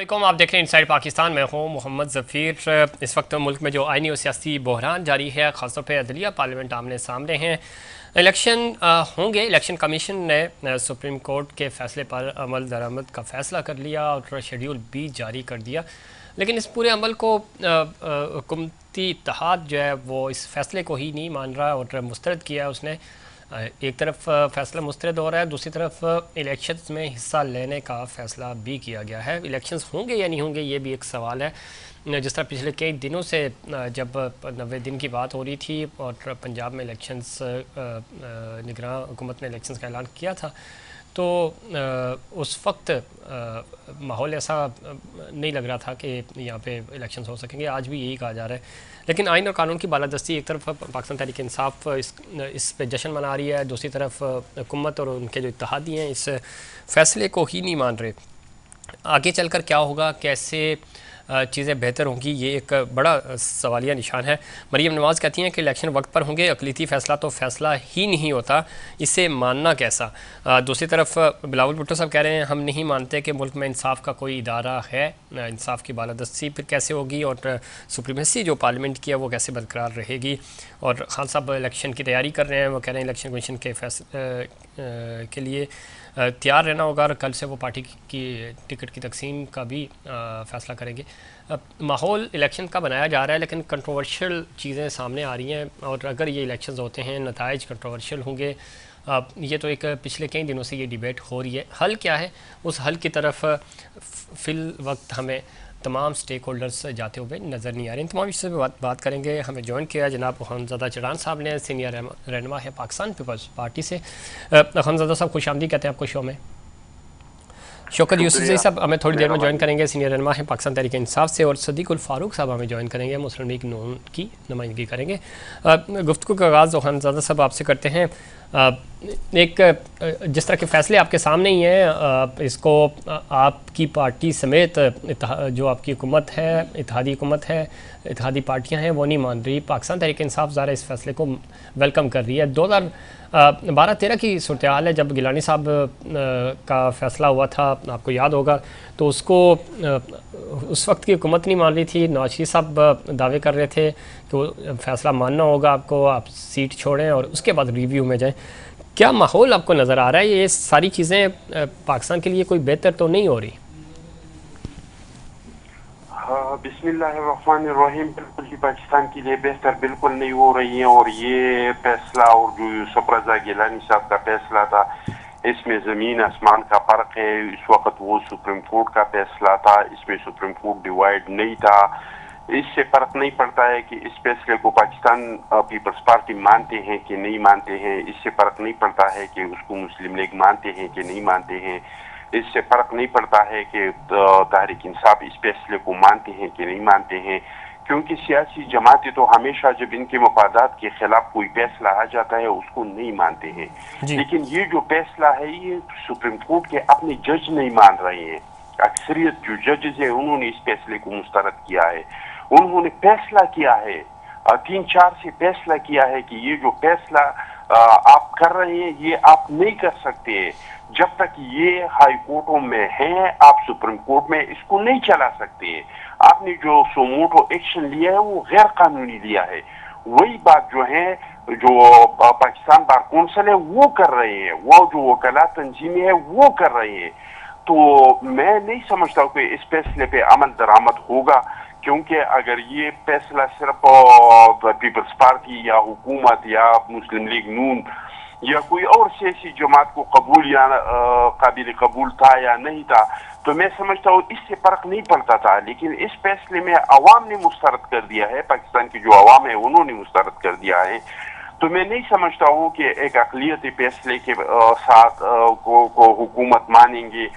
वालेकुम, आप देख रहे हैं इनसाइड पाकिस्तान। मैं हूं मोहम्मद ज़फ़ीर। इस वक्त मुल्क में जो आइनी और सियासी बहरान जारी है, ख़ासतौर पर अदलिया पार्लियामेंट आमने सामने हैं। इलेक्शन होंगे। इलेक्शन कमीशन ने सुप्रीम कोर्ट के फ़ैसले पर अमल दरामद का फ़ैसला कर लिया और शेड्यूल भी जारी कर दिया, लेकिन इस पूरे अमल को हुकूमती इत्तेहाद जो है वो इस फ़ैसले को ही नहीं मान रहा और मुस्तरद किया है उसने। एक तरफ फ़ैसला मुस्तरद हो रहा है, दूसरी तरफ इलेक्शंस में हिस्सा लेने का फ़ैसला भी किया गया है। इलेक्शंस होंगे या नहीं होंगे, ये भी एक सवाल है। जिस तरह पिछले कई दिनों से जब 90 दिन की बात हो रही थी और पंजाब में इलेक्शंस निगरान हुकूमत ने इलेक्शंस का ऐलान किया था, तो उस वक्त माहौल ऐसा नहीं लग रहा था कि यहाँ पे इलेक्शंस हो सकेंगे। आज भी यही कहा जा रहा है। लेकिन आइन और कानून की बालादस्ती, एक तरफ पाकिस्तान तहरीक इंसाफ इस पे जश्न मना रही है, दूसरी तरफ हुकूमत और उनके जो इत्तेहादी हैं इस फ़ैसले को ही नहीं मान रहे। आगे चलकर क्या होगा, कैसे चीज़ें बेहतर होंगी, ये एक बड़ा सवालिया निशान है। मरीम नवाज़ कहती हैं कि इलेक्शन वक्त पर होंगे, अक़लीती फ़ैसला तो फ़ैसला ही नहीं होता, इसे मानना कैसा। दूसरी तरफ बिलावल भुट्टो साहब कह रहे हैं हम नहीं मानते कि मुल्क में इंसाफ का कोई इदारा है, इंसाफ की बालादस्ती फिर कैसे होगी और सुप्रीमेसी जो पार्लियामेंट की है वो कैसे बरकरार रहेगी। और खान साहब इलेक्शन की तैयारी कर रहे हैं, वो कह रहे हैं इलेक्शन कमीशन के के लिए तैयार रहना होगा और कल से वो पार्टी की टिकट की तकसीम का भी फ़ैसला करेंगे। माहौल इलेक्शन का बनाया जा रहा है, लेकिन कंट्रोवर्शियल चीज़ें सामने आ रही हैं और अगर ये इलेक्शंस होते हैं नताइज कंट्रोवर्शियल होंगे। ये तो एक पिछले कई दिनों से ये डिबेट हो रही है। हल क्या है, उस हल की तरफ फ़िल वक्त हमें तमाम स्टेक होल्डर्स जाते हुए नज़र नहीं आ रहे। इन तमाम विषय पर बात करेंगे। हमें ज्वाइन किया जनाब खनज़ादा चढ़ान साहब ने, सीनियर रहनुमा है पाकिस्तान पीपल्स पार्टी से। खनज़ादा साहब खुशामदीद कहते हैं आपको शो में। शौकत यूसुफ़ज़ई साहब हमें थोड़ी देर में ज्वाइन करेंगे, सीनियर रहनुमा है पाकिस्तान तहरीक इंसाफ से। और सदीक़ुल फ़ारूक साहब हमें ज्वाइन करेंगे, मुस्लिम लीग नून की नुमाइंदगी करेंगे। गुफ्तगू का आगाज़ खनज़ादा साहब आपसे करते हैं। एक जिस तरह के फ़ैसले आपके सामने ही हैं, इसको आपकी पार्टी समेत जो आपकी हुकूमत है, इत्तेहादी हुकूमत है, इत्तेहादी पार्टियां हैं, वो नहीं मान रही। पाकिस्तान तहरीक इंसाफ ज़रा इस फ़ैसले को वेलकम कर रही है। 2012-13 की सूरत हाल है जब गिलानी साहब का फ़ैसला हुआ था, आपको याद होगा, तो उसको उस वक्त की हुकूमत नहीं मान रही थी। नवाज शरीफ साहब दावे कर रहे थे कि फ़ैसला मानना होगा आपको, आप सीट छोड़ें और उसके बाद रिव्यू में जाएं। क्या माहौल आपको नज़र आ रहा है, ये सारी चीज़ें पाकिस्तान के लिए कोई बेहतर तो नहीं हो रही? बिस्मिल्लाहिर्रहमानिर्रहीम। बिल्कुल ही पाकिस्तान के लिए बेहतर बिल्कुल नहीं हो रही है। और ये फैसला और जो यूसुफ रज़ा गिलानी साहब का फैसला था, इसमें ज़मीन आसमान का फ़र्क है। इस वक्त वो सुप्रीम कोर्ट का फैसला था, इसमें सुप्रीम कोर्ट डिवाइड नहीं था। इससे फ़र्क नहीं पड़ता है कि इस फैसले को पाकिस्तान पीपल्स पार्टी मानते हैं कि नहीं मानते हैं। इससे फ़र्क नहीं पड़ता है कि उसको मुस्लिम लीग मानते हैं कि नहीं मानते हैं। इससे फ़र्क नहीं पड़ता है कि तहरीक इंसाफ इस फैसले को मानते हैं कि नहीं मानते हैं, क्योंकि सियासी जमातें तो हमेशा जब इनके मफादात के खिलाफ कोई फैसला आ जाता है उसको नहीं मानते हैं। लेकिन ये जो फैसला है ये सुप्रीम कोर्ट के अपने जज नहीं मान रहे हैं। अक्सरियत जो जजेस हैं उन्होंने इस फैसले को मुस्तरद किया है। उन्होंने फैसला किया है, 3-4 से फैसला किया है कि ये जो फैसला आप कर रहे हैं ये आप नहीं कर सकते। जब तक ये हाई कोर्टों में है आप सुप्रीम कोर्ट में इसको नहीं चला सकते। आपने जो सोमोटो एक्शन लिया है वो गैर कानूनी लिया है। वही बात जो है जो पाकिस्तान बार कौंसिल है वो कर रहे हैं, वो जो वकालत तंजीमें है वो कर रहे हैं। तो मैं नहीं समझता हूँ कि इस फैसले पे अमल दरामद होगा, क्योंकि अगर ये फैसला सिर्फ पीपल्स पार्टी या हुकूमत या मुस्लिम लीग नून या कोई और सियासी जमात को कबूल या काबिल कबूल था या नहीं था तो मैं समझता हूँ इससे फर्क नहीं पड़ता था। लेकिन इस फैसले में अवाम ने मुस्तरद कर दिया है, पाकिस्तान की जो अवाम है उन्होंने मुस्तरद कर दिया है। तो मैं नहीं समझता हूँ कि एक अक़लियती फैसले के साथ को हुकूमत मानेंगे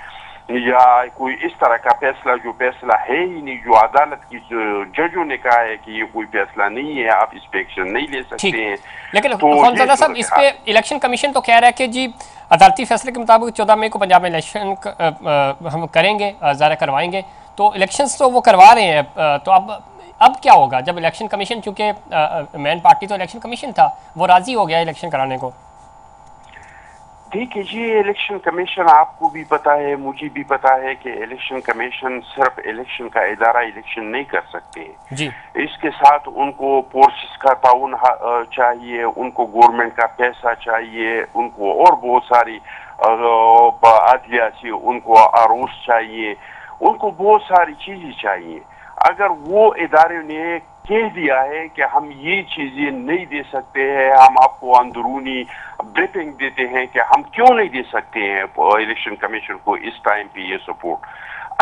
या कोई इस तरह का फैसला जो फैसला है ही नहीं, जो अदालत की जजों ने कहा है कि ये कोई फैसला नहीं है, आप इस पे एक्शन नहीं ले सकते हैं। लेकिन खनज़ादा साहब इस पे इलेक्शन कमीशन तो कह रहा है कि जी अदालती फैसले के मुताबिक 14 मई को पंजाब में इलेक्शन हम करेंगे, ज़ाहिर करवाएंगे, तो इलेक्शंस तो वो करवा रहे हैं। तो अब क्या होगा जब इलेक्शन कमीशन, चूँकि मेन पार्टी तो इलेक्शन कमीशन था, वो राज़ी हो गया इलेक्शन कराने को? देखिए ये इलेक्शन कमीशन, आपको भी पता है, मुझे भी पता है कि इलेक्शन कमीशन सिर्फ इलेक्शन का इदारा इलेक्शन नहीं कर सकते हैं जी। इसके साथ उनको फोर्सेस का ताउन चाहिए, उनको गवर्नमेंट का पैसा चाहिए, उनको और बहुत सारी अदलिया से उनको आरोस चाहिए, उनको बहुत सारी चीजें चाहिए। अगर वो इदारे ने कह दिया है कि हम ये चीजें नहीं दे सकते हैं, हम आपको अंदरूनी ब्रीफिंग देते हैं कि हम क्यों नहीं दे सकते हैं इलेक्शन कमीशन को इस टाइम पे ये सपोर्ट,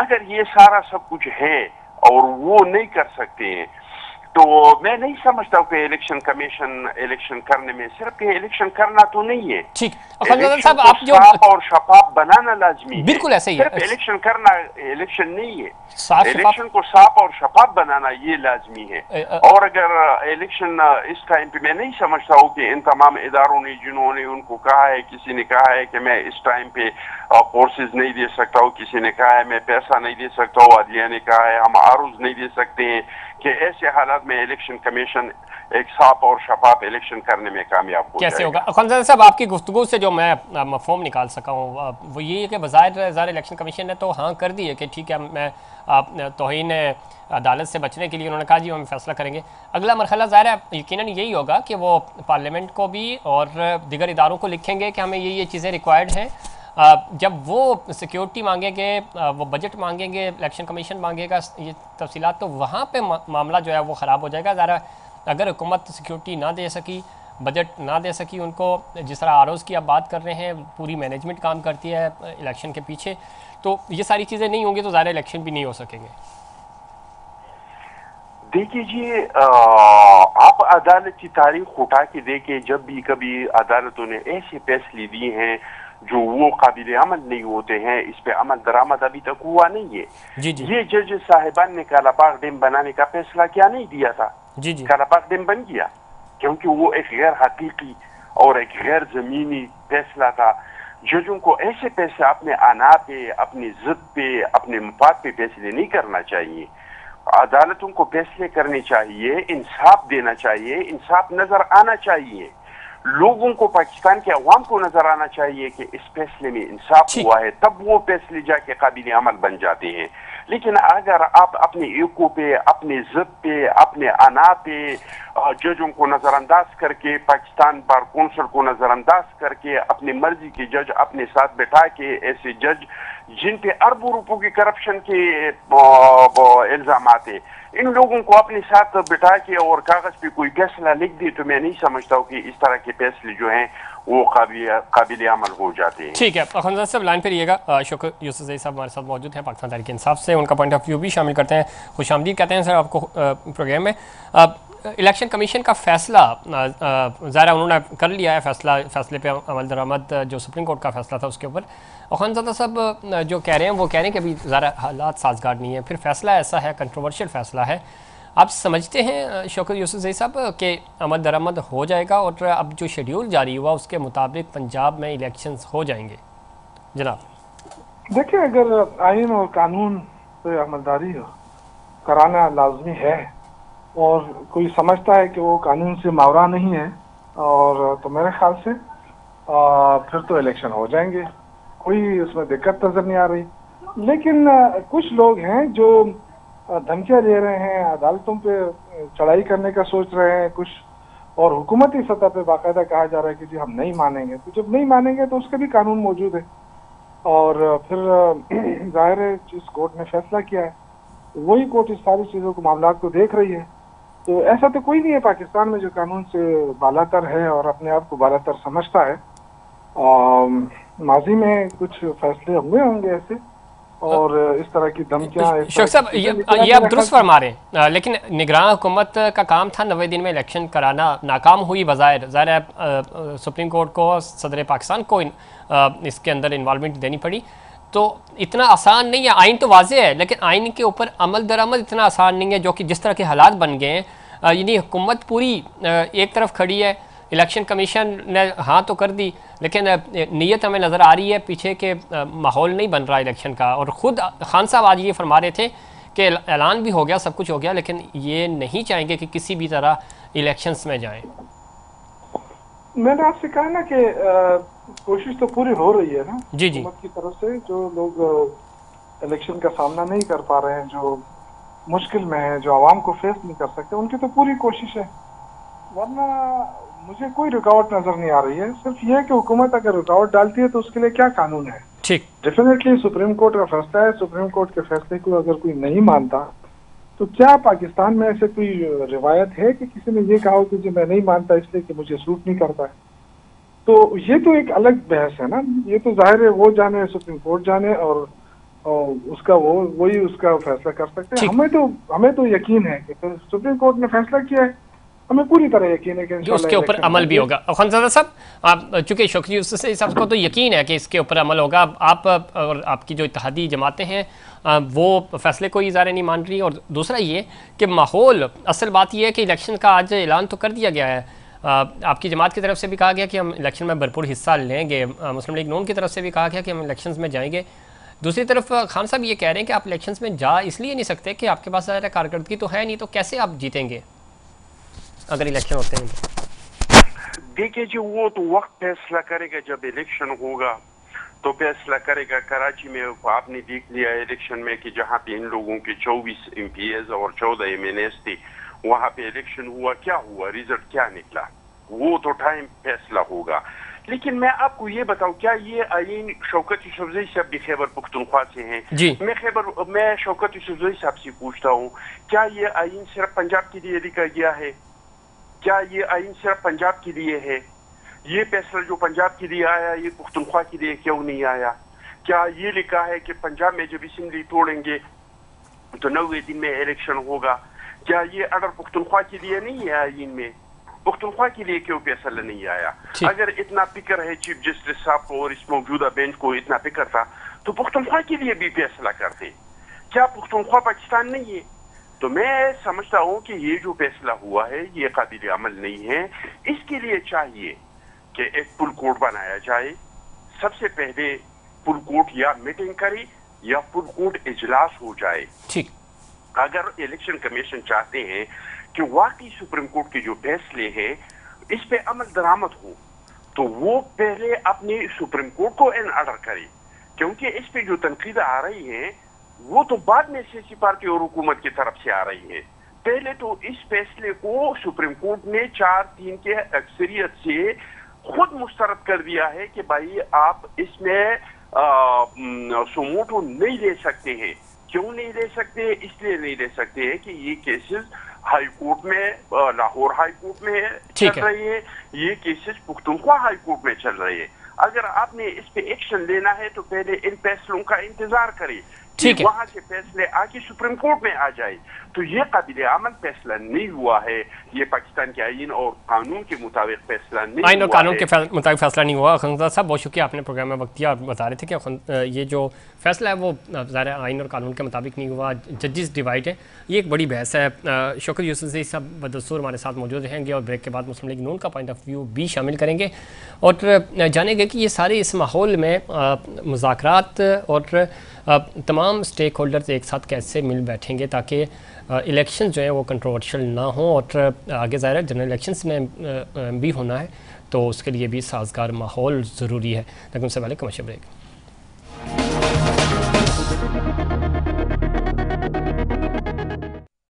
अगर ये सारा सब कुछ है और वो नहीं कर सकते हैं, तो मैं नहीं समझता हूँ कि इलेक्शन कमीशन इलेक्शन करने में सिर्फ इलेक्शन करना तो नहीं है। ठीक, साहब आप जो साफ और शफाफ बनाना लाजमी है, बिल्कुल ऐसे ही है, सिर्फ इलेक्शन करना इलेक्शन नहीं है, इलेक्शन को साफ और शफाफ बनाना ये लाजमी है। और अगर इलेक्शन इस टाइम पे मैं नहीं समझता हूँ कि इन तमाम इदारों ने जिन्होंने उनको कहा है, किसी ने कहा है कि मैं इस टाइम पे फोर्सेस नहीं दे सकता हूँ, किसी ने कहा है मैं पैसा नहीं दे सकता हूँ, अदलिया ने कहा है हम आरूज नहीं दे सकते हैं, कि ऐसे हालात में इलेक्शन कमीशन एक साफ और शफाफ इलेक्शन करने में कामयाब हो कैसे होगा? खानजादा साहब आपकी गुफ्तगू से जो मैं मफहूम निकाल सका हूँ वो ये है कि बज़ाहिर इलेक्शन कमीशन ने तो हाँ कर दी है कि ठीक है मैं तौहीन अदालत से बचने के लिए उन्होंने कहा जी हम फैसला करेंगे। अगला मरहला ज़ाहिर है यकीनन यही होगा कि वो पार्लियामेंट को भी और दीगर इदारों को लिखेंगे कि हमें ये चीज़ें रिक्वायर्ड हैं। जब वो सिक्योरिटी मांगेंगे, वो बजट मांगेंगे, इलेक्शन कमीशन मांगेगा ये तफसीलात, तो वहाँ पे मामला जो है वो ख़राब हो जाएगा। ज़रा अगर हुकूमत सिक्योरिटी ना दे सकी, बजट ना दे सकी उनको, जिस तरह आरोज़ की आप बात कर रहे हैं, पूरी मैनेजमेंट काम करती है इलेक्शन के पीछे, तो ये सारी चीज़ें नहीं होंगी तो ज़्यादा इलेक्शन भी नहीं हो सकेंगे। देखिए जी, आप अदालत की तारीख उठा के देखिए, जब भी कभी अदालतों ने ऐसे फैसले दिए हैं जो वो काबिल अमल नहीं होते हैं, इस पे अमल दरामद अभी तक हुआ नहीं है। जी जी। ये जज साहिबान ने कालाबाग डैम बनाने का फैसला क्या नहीं दिया था? जी जी। कालाबाग डैम बन गया क्योंकि वो एक गैर हकीकी और एक गैर जमीनी फैसला था। जजों को ऐसे फैसले अपने आना पे, अपनी जिद पे, अपने मफाद पे फैसले नहीं करना चाहिए। अदालतों को फैसले करने चाहिए, इंसाफ देना चाहिए, इंसाफ नजर आना चाहिए, लोगों को, पाकिस्तान के अवाम को नजर आना चाहिए कि इस फैसले में इंसाफ हुआ है, तब वो फैसले जाके काबिल अमल बन जाते हैं। लेकिन अगर आप अपने ईको पे, अपने जिद पे, अपने आना पे जजों को नजरअंदाज करके, पाकिस्तान बार कौंसिल को नजरअंदाज करके, अपनी मर्जी के जज अपने साथ बैठा के, ऐसे जज जिन पे अरबों रुपयों की करप्शन के इल्जाम आते, इन लोगों को अपने साथ बिठा के और कागज पे कोई फैसला लिख दे, तो मैं नहीं समझता हूँ कि इस तरह के फैसले जो हैं वो काबिल अमल हो जाते हैं। ठीक है, खानजादा साहब लाइन पे रहिएगा। शुक्र यूसुफ ज़ई साहब हमारे साथ मौजूद हैं, पाकिस्तान तहरीक इंसाफ से, उनका पॉइंट ऑफ व्यू भी शामिल करते हैं। खुशामदीद कहते हैं सर आपको प्रोग्राम में। इलेक्शन कमीशन का फ़ैसला ज़ाहिर उन्होंने कर लिया है, फैसले पे अमल दरामद जो सुप्रीम कोर्ट का फ़ैसला था उसके ऊपर, और खानजादा साहब जो कह रहे हैं वो कह रहे हैं कि अभी ज़रा हालात साजगार नहीं है, फिर फ़ैसला ऐसा है, कंट्रोवर्शियल फ़ैसला है। आप समझते हैं शुक्र यूसुफ ज़ई साहब कि अमल दरामद हो जाएगा और अब जो शेड्यूल जारी हुआ उसके मुताबिक पंजाब में इलेक्शंस हो जाएंगे? जनाब देखिए, अगर आइन और कानून पे अमलदारी कराना लाजमी है और कोई समझता है कि वो कानून से मावरा नहीं है, और तो मेरे ख्याल से फिर तो इलेक्शन हो जाएंगे, कोई उसमें दिक्कत नजर नहीं आ रही। लेकिन कुछ लोग हैं जो धमकियां दे रहे हैं, अदालतों पे चढ़ाई करने का सोच रहे हैं कुछ, और हुकूमती सतह पे बाकायदा कहा जा रहा है कि जी हम नहीं मानेंगे। तो जब नहीं मानेंगे तो उसके भी कानून मौजूद है, और फिर जाहिर है जिस कोर्ट ने फैसला किया है वही कोर्ट इस सारी चीज़ों को, मामला को देख रही है। तो ऐसा तो कोई नहीं है पाकिस्तान में जो कानून से बालातर है और अपने आप को बालातर समझता है। माजी में कुछ फैसले हुए होंगे ऐसे, और इस तरह की धमकियां। शेख साहब ये आप दुरुस्त फरमा रहे हैं, लेकिन निगरान हुकूमत का काम था 90 दिन में इलेक्शन कराना, नाकाम हुई बज़ाहिर। ज़ाहिर है सुप्रीम कोर्ट को, सदर पाकिस्तान को इसके अंदर इन्वॉल्वमेंट देनी पड़ी। तो इतना आसान नहीं है, आइन तो वाज़ेह है लेकिन आइन के ऊपर अमल दरामद इतना आसान नहीं है, जो कि जिस तरह के हालात बन गए हैं, यानी हुकूमत पूरी एक तरफ खड़ी है, इलेक्शन कमीशन ने हाँ तो कर दी, लेकिन नीयत हमें नज़र आ रही है पीछे के माहौल नहीं बन रहा इलेक्शन का। और ख़ुद खान साहब आज ये फरमा रहे थे कि ऐलान भी हो गया, सब कुछ हो गया, लेकिन ये नहीं चाहेंगे कि किसी भी तरह इलेक्शंस में जाएं। मैंने आपसे कहा ना कि कोशिश तो पूरी हो रही है ना जी जी हुकूमत की तरफ से। जो लोग इलेक्शन का सामना नहीं कर पा रहे हैं, जो मुश्किल में है, जो आवाम को फेस नहीं कर सकते, उनकी तो पूरी कोशिश है। वरना मुझे कोई रुकावट नजर नहीं आ रही है। सिर्फ ये है कि हुकूमत अगर रुकावट डालती है तो उसके लिए क्या कानून है। ठीक, डेफिनेटली सुप्रीम कोर्ट का फैसला है, सुप्रीम कोर्ट के फैसले को अगर कोई नहीं मानता तो क्या पाकिस्तान में ऐसे कोई रिवायत है कि किसी ने ये कहा हो कि जो मैं नहीं मानता इसलिए कि मुझे सूट नहीं करता है। तो ये तो एक अलग बहस है ना। ये तो जाहिर है वो जाने, सुप्रीम कोर्ट जाने, और उसका वही उसका फैसला कर सकते हैं। हमें तो यकीन है कि तो सुप्रीम कोर्ट ने फैसला किया है, हमें पूरी तरह यकीन है कि जो उसके ऊपर अमल भी होगा। खानज़ादा साहब, आप चूँकि शौकत यूसुफ से सबको तो यकीन है कि इसके ऊपर अमल होगा, आप और आपकी जो इत्तेहादी जमातें हैं वो फैसले को ही ज़ाहिर नहीं मान रही। और दूसरा ये कि माहौल, असल बात ये है कि इलेक्शन का आज ऐलान तो कर दिया गया है, आपकी जमात की तरफ से भी कहा गया कि हम इलेक्शन में भरपूर हिस्सा लेंगे, मुस्लिम लीग नून की तरफ से भी कहा गया कि हम इलेक्शंस में जाएंगे। दूसरी तरफ खान साहब ये कह रहे हैं कि आप इलेक्शंस में जा इसलिए नहीं सकते कि आपके पास ज़्यादा कारकर्दगी तो है नहीं, तो कैसे आप जीतेंगे अगर इलेक्शन होते हैं तो? देखिए जी, वो तो वक्त फैसला करेगा जब इलेक्शन होगा तो फैसला करेगा। कराची में आपने देख लिया इलेक्शन में कि जहाँ पे इन लोगों के 24 MPs और 14 MNAs थे, वहाँ पे इलेक्शन हुआ, क्या हुआ, रिजल्ट क्या निकला, वो तो टाइम फैसला होगा। लेकिन मैं आपको ये बताऊं, क्या ये आईन शौकत यूसुफजई साहब भी खैबर पख्तूनख्वा से हैं जी। मैं शौकत यूसुफजई साहब से पूछता हूँ, क्या ये आईन सिर्फ पंजाब के लिए लिखा गया है? क्या ये आईन सिर्फ पंजाब के लिए है? ये फैसला जो पंजाब के लिए आया ये पख्तूनख्वा के लिए क्यों नहीं आया? क्या ये लिखा है कि पंजाब में जब असेंबली तोड़ेंगे तो 90 दिन में इलेक्शन होगा? क्या ये ऑर्डर पख्तूनख्वा के लिए नहीं है आईन में? पख्तूनख्वा के लिए क्यों फैसला नहीं आया? अगर इतना फिक्र है चीफ जस्टिस साहब को और इस मौजूदा बेंच को इतना फिक्र था तो पख्तूनख्वा के लिए भी फैसला करते। क्या पख्तूनख्वा पाकिस्तान नहीं है? तो मैं समझता हूँ कि ये जो फैसला हुआ है ये काबिल अमल नहीं है। इसके लिए चाहिए कि एक फुल कोर्ट बनाया जाए। सबसे पहले फुल कोर्ट या मीटिंग करे या फुल कोर्ट इजलास हो जाए। ठीक, अगर इलेक्शन कमीशन चाहते हैं कि वाकई सुप्रीम कोर्ट के जो फैसले हैं इस पे अमल दरामद हो तो वो पहले अपने सुप्रीम कोर्ट को इन ऑर्डर करे, क्योंकि इस पे जो तनकीद आ रही है वो तो बाद में सियासी पार्टी और हुकूमत की तरफ से आ रही है। पहले तो इस फैसले को सुप्रीम कोर्ट ने 4-3 के अक्सरियत से खुद मुस्तरद कर दिया है कि भाई आप इसमें सुमोटो नहीं ले सकते हैं। क्यों नहीं ले सकते? इसलिए नहीं ले सकते हैं कि ये केसेस हाई कोर्ट में, लाहौर हाई कोर्ट में चल रही है, ये केसेस पख्तूनख्वा हाई कोर्ट में चल रही है। अगर आपने इस पे एक्शन लेना है तो पहले इन फैसलों का इंतजार करें, वहां से फैसले आके सुप्रीम कोर्ट में आ जाए। तो ये काबिल अमल फैसला नहीं हुआ है, ये पाकिस्तान के आईन और कानून के मुताबिक फैसला नहीं हुआ है। आईन और कानून के मुताबिक फैसला नहीं हुआ। खानज़ादा साहब बहुत शुक्रिया, आपने प्रोग्राम में वक्त दिया और बता रहे थे कि ये जो फैसला है वो ज़ाहिर आईन और कानून के मुताबिक नहीं हुआ, जजेस डिवाइड है। ये एक बड़ी बहस है। शौकत यूसुफजई साहब बदस्तूर हमारे साथ मौजूद रहेंगे और ब्रेक के बाद मुस्लिम लीग नून का पॉइंट ऑफ व्यू भी शामिल करेंगे और जानेंगे कि ये सारे इस माहौल में मुज़ाकरात और तमाम स्टेक होल्डर्स एक साथ कैसे मिल बैठेंगे ताकि इलेक्शन जो है वो कंट्रोवर्शियल ना हो और आगे ज़ाहिर है जनरल इलेक्शंस में भी होना है तो उसके लिए भी साजगार माहौल ज़रूरी है। लेकिन उससे पहले कमर्शियल ब्रेक।